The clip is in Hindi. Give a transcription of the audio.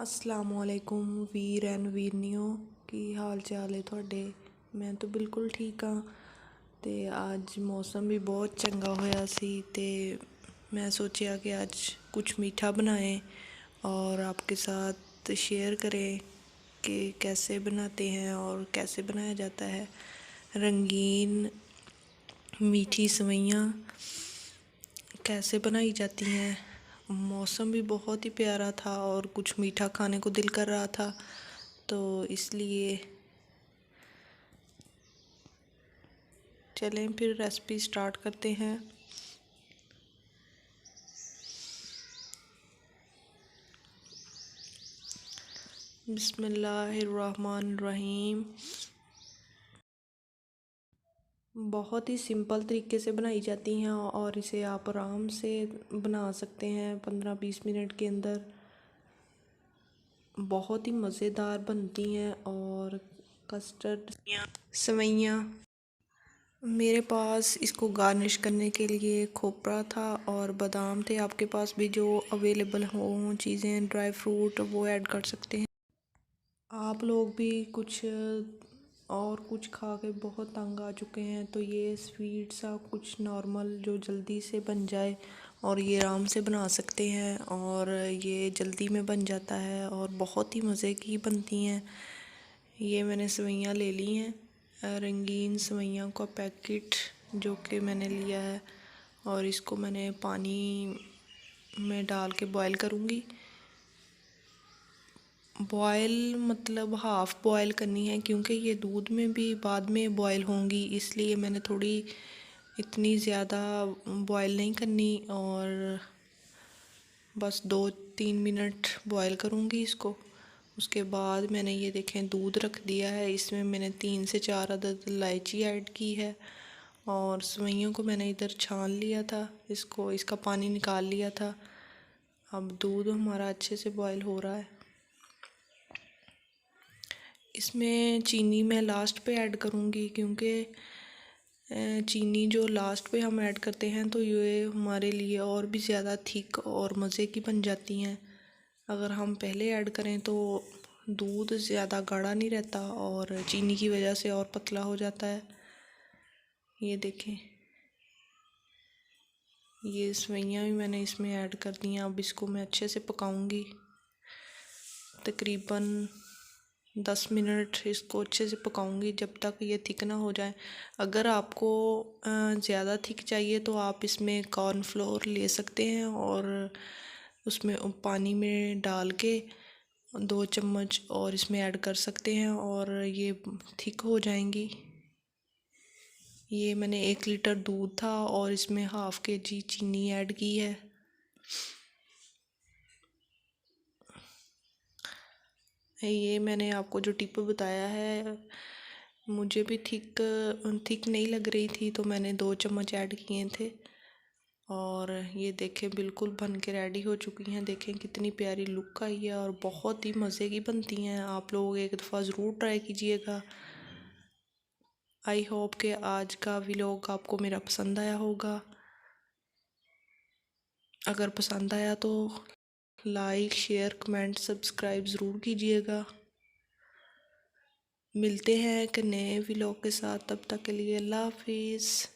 असलामुअलैकुम वीर एंड वीरनियो की हाल चाल है थोड़े। मैं तो बिल्कुल ठीक हाँ। ते आज मौसम भी बहुत चंगा होया सी ते मैं सोचा कि आज कुछ मीठा बनाएं और आपके साथ शेयर करें कि कैसे बनाते हैं और कैसे बनाया जाता है। रंगीन मीठी सेवइयाँ कैसे बनाई जाती हैं। मौसम भी बहुत ही प्यारा था और कुछ मीठा खाने को दिल कर रहा था, तो इसलिए चलें फिर रेसिपी स्टार्ट करते हैं। बिस्मिल्लाहिर्रहमानिर्रहीम। बहुत ही सिंपल तरीके से बनाई जाती हैं और इसे आप आराम से बना सकते हैं 15-20 मिनट के अंदर। बहुत ही मज़ेदार बनती हैं। और कस्टर्ड सेवइयाँ, मेरे पास इसको गार्निश करने के लिए खोपरा था और बादाम थे। आपके पास भी जो अवेलेबल हों चीज़ें, ड्राई फ्रूट, वो ऐड कर सकते हैं। आप लोग भी कुछ और कुछ खा के बहुत तंग आ चुके हैं, तो ये स्वीट सा कुछ नॉर्मल जो जल्दी से बन जाए और ये आराम से बना सकते हैं और ये जल्दी में बन जाता है और बहुत ही मज़े की बनती हैं। ये मैंने सेवइयाँ ले ली हैं, रंगीन सेवइयों का पैकेट जो कि मैंने लिया है, और इसको मैंने पानी में डाल के बॉईल करूँगी। बॉयल मतलब हाफ़ बॉयल करनी है, क्योंकि ये दूध में भी बाद में बॉयल होंगी, इसलिए मैंने थोड़ी इतनी ज़्यादा बॉयल नहीं करनी और बस 2-3 मिनट बॉयल करूँगी इसको। उसके बाद मैंने ये देखें दूध रख दिया है, इसमें मैंने 3 से 4 अदद इलायची ऐड की है और सेवइयों को मैंने इधर छान लिया था, इसका पानी निकाल लिया था। अब दूध हमारा अच्छे से बॉयल हो रहा है। इसमें चीनी मैं लास्ट पे ऐड करूँगी, क्योंकि चीनी जो लास्ट पे हम ऐड करते हैं तो ये हमारे लिए और भी ज़्यादा थिक और मज़े की बन जाती हैं। अगर हम पहले ऐड करें तो दूध ज़्यादा गाढ़ा नहीं रहता और चीनी की वजह से और पतला हो जाता है। ये देखें, ये सेवइयाँ भी मैंने इसमें ऐड कर दी हैं। अब इसको मैं अच्छे से पकाऊंगी, तकरीबन 10 मिनट इसको अच्छे से पकाऊंगी जब तक ये थिक ना हो जाए। अगर आपको ज़्यादा थिक चाहिए तो आप इसमें कॉर्नफ्लोर ले सकते हैं और उसमें पानी में डाल के 2 चम्मच और इसमें ऐड कर सकते हैं और ये थिक हो जाएंगी। ये मैंने 1 लीटर दूध था और इसमें हाफ़ kg चीनी ऐड की है। ये मैंने आपको जो टिप बताया है, मुझे भी थिक नहीं लग रही थी, तो मैंने 2 चम्मच ऐड किए थे और ये देखें बिल्कुल बन के रेडी हो चुकी हैं। देखें कितनी प्यारी लुक आई है और बहुत ही मज़े की बनती हैं। आप लोग एक दफ़ा ज़रूर ट्राई कीजिएगा। आई होप कि आज का व्लॉग आपको मेरा पसंद आया होगा। अगर पसंद आया तो लाइक, शेयर, कमेंट, सब्सक्राइब ज़रूर कीजिएगा। मिलते हैं एक नए व्लॉग के साथ, तब तक के लिए अल्लाह हाफिज़।